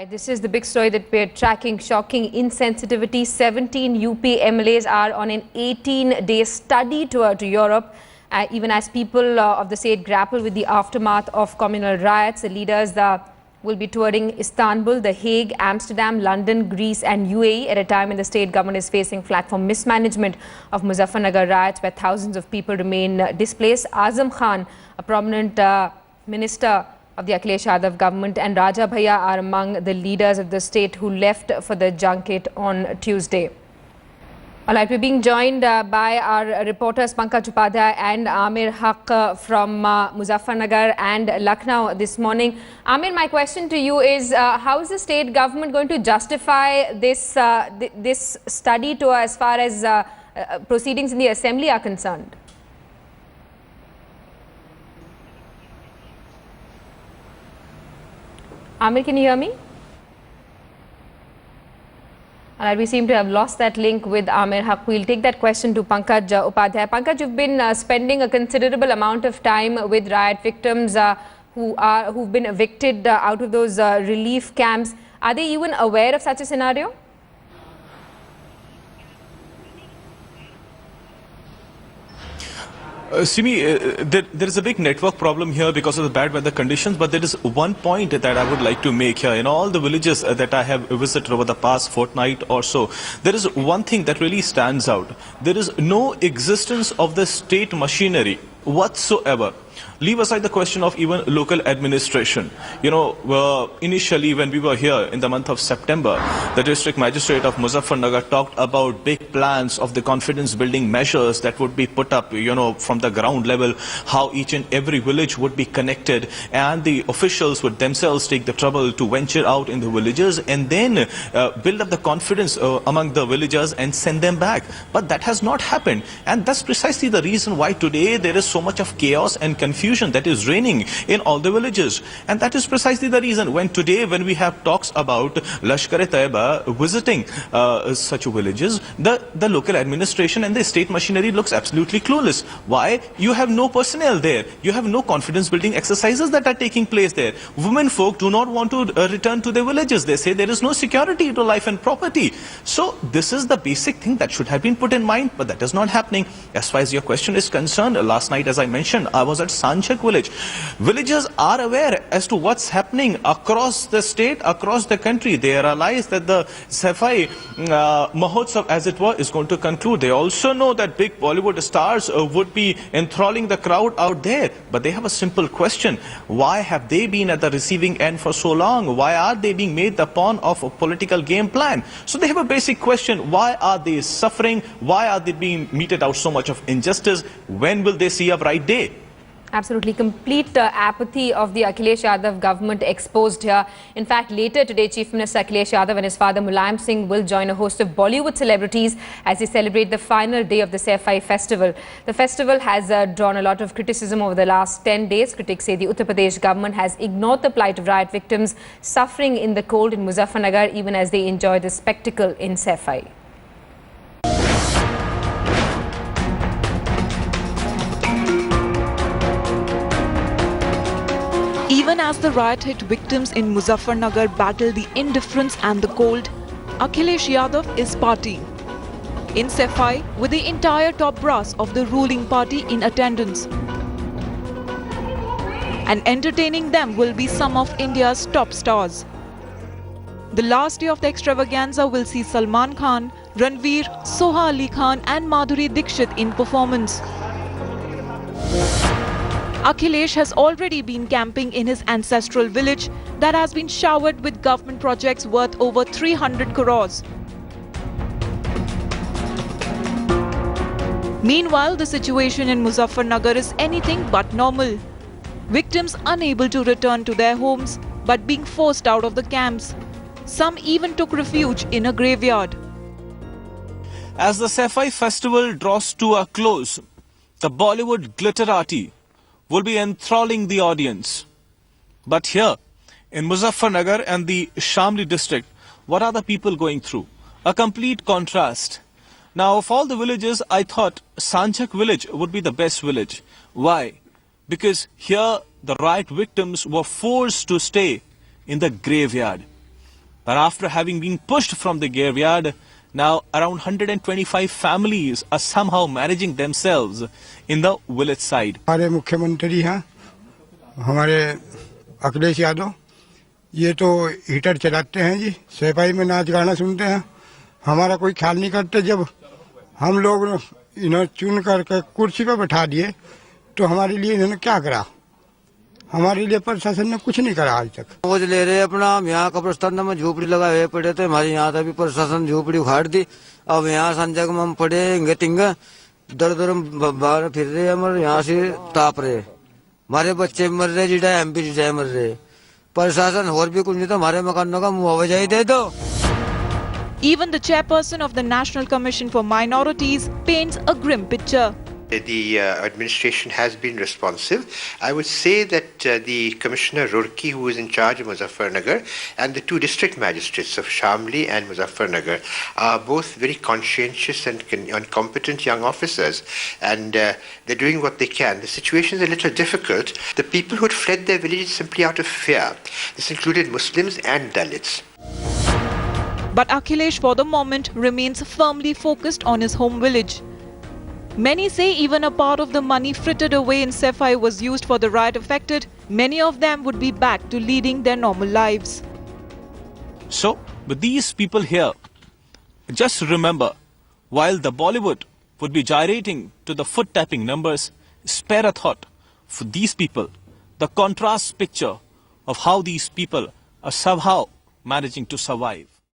This is the big story that we're tracking. Shocking insensitivity. 17 UP MLAs are on an 18-day study tour to Europe. Even as people of the state grapple with the aftermath of communal riots, the leaders will be touring Istanbul, The Hague, Amsterdam, London, Greece and UAE at a time when the state government is facing flack for mismanagement of Muzaffarnagar riots, where thousands of people remain displaced. Azam Khan, a prominent minister of the Akhilesh Yadav government, and Raja Bhaiya are among the leaders of the state who left for the junket on Tuesday. All right, we're being joined by our reporters Pankaj Upadhyay and Amir Haq from Muzaffarnagar and Lucknow this morning. Amir, my question to you is, how is the state government going to justify this this study tour as far as proceedings in the assembly are concerned? Amir, can you hear me? All right, we seem to have lost that link with Amir Haq. We'll take that question to Pankaj Upadhyay. Pankaj, you've been spending a considerable amount of time with riot victims who've been evicted out of those relief camps. Are they even aware of such a scenario? Simi, there is a big network problem here because of the bad weather conditions, but there is one point that I would like to make here. In all the villages that I have visited over the past fortnight or so, there is one thing that really stands out. There is no existence of the state machinery whatsoever. Leave aside the question of even local administration. You know, initially when we were here in the month of September, the district magistrate of Muzaffarnagar talked about big plans of the confidence building measures that would be put up, you know, from the ground level, how each and every village would be connected, and the officials would themselves take the trouble to venture out in the villages and then build up the confidence among the villagers and send them back. But that has not happened, and that's precisely the reason why today there is so much of chaos and confusion that is reigning in all the villages. And that is precisely the reason when we have talks about Lashkar-e-Taiba visiting such villages, the local administration and the state machinery looks absolutely clueless. Why? You have no personnel there. You have no confidence building exercises that are taking place there. Women folk do not want to return to their villages. They say there is no security to life and property. So this is the basic thing that should have been put in mind, but that is not happening. As far as your question is concerned, last night, as I mentioned, I was at Sanchak village. Villagers are aware as to what's happening across the state, across the country. They realize that the Safai Mahotsav, as it were, is going to conclude. They also know that big Bollywood stars would be enthralling the crowd out there. But they have a simple question. Why have they been at the receiving end for so long? Why are they being made the pawn of a political game plan? So they have a basic question. Why are they suffering? Why are they being meted out so much of injustice? When will they see a bright day? Absolutely. Complete apathy of the Akhilesh Yadav government exposed here. In fact, later today, Chief Minister Akhilesh Yadav and his father Mulayam Singh will join a host of Bollywood celebrities as they celebrate the final day of the Safai festival. The festival has drawn a lot of criticism over the last 10 days. Critics say the Uttar Pradesh government has ignored the plight of riot victims suffering in the cold in Muzaffarnagar, even as they enjoy the spectacle in Safai. Even as the riot-hit victims in Muzaffarnagar battle the indifference and the cold, Akhilesh Yadav is partying in Safai with the entire top brass of the ruling party in attendance. And entertaining them will be some of India's top stars. The last day of the extravaganza will see Salman Khan, Ranveer, Soha Ali Khan and Madhuri Dixit in performance. Akhilesh has already been camping in his ancestral village that has been showered with government projects worth over 300 crores. Meanwhile, the situation in Muzaffarnagar is anything but normal. Victims unable to return to their homes but being forced out of the camps. Some even took refuge in a graveyard. As the Safai festival draws to a close, the Bollywood glitterati will be enthralling the audience. But here, in Muzaffarnagar and the Shamli district, what are the people going through? A complete contrast. Now, of all the villages, I thought Sanchak village would be the best village. Why? Because here the riot victims were forced to stay in the graveyard. But after having been pushed from the graveyard, now around 125 families are somehow managing themselves in the village side. हमारे मुख्यमंत्री हैं, हमारे अखिलेश यादव, ये तो heater चलाते हैं जी, सफाई में नाच गाना सुनते हैं, हमारा कोई ख्याल नहीं करते। जब हम लोग इन्हें चुन करके कुर्सी पर बैठा दिए तो हमारे लिए इन्होंने क्या करा? हमारे लिए प्रशासन ने कुछ नहीं करा आज तक। मौज ले रहे अपना, हम यहाँ कब्रिस्तान में झोपड़ी लगाए पड़े थे, हमारे यहाँ तभी प्रशासन झोपड़ी उखाड़ दी। अब यहाँ संजय में हम पड़े हिंगे तिंगे, दर दर बाहर फिर रहे, हमारे यहाँ से ताप रहे, हमारे बच्चे मर रहे, जिटा MP जिटा मर रहे। प्रशासन और भी कुछ नहीं तो हमारे मकानों का मुआवजा ही दे दो। Even the chairperson of the National Commission for Minorities paints a grim picture. The administration has been responsive. I would say that the Commissioner Roorkee, who is in charge of Muzaffarnagar, and the two district magistrates of Shamli and Muzaffarnagar are both very conscientious and competent young officers, and they're doing what they can. The situation is a little difficult. The people who had fled their villages simply out of fear. This included Muslims and Dalits. But Akhilesh, for the moment, remains firmly focused on his home village. Many say even a part of the money frittered away in Sefai was used for the riot affected. Many of them would be back to leading their normal lives. So, with these people here, just remember, while the Bollywood would be gyrating to the foot-tapping numbers, spare a thought for these people, the contrast picture of how these people are somehow managing to survive.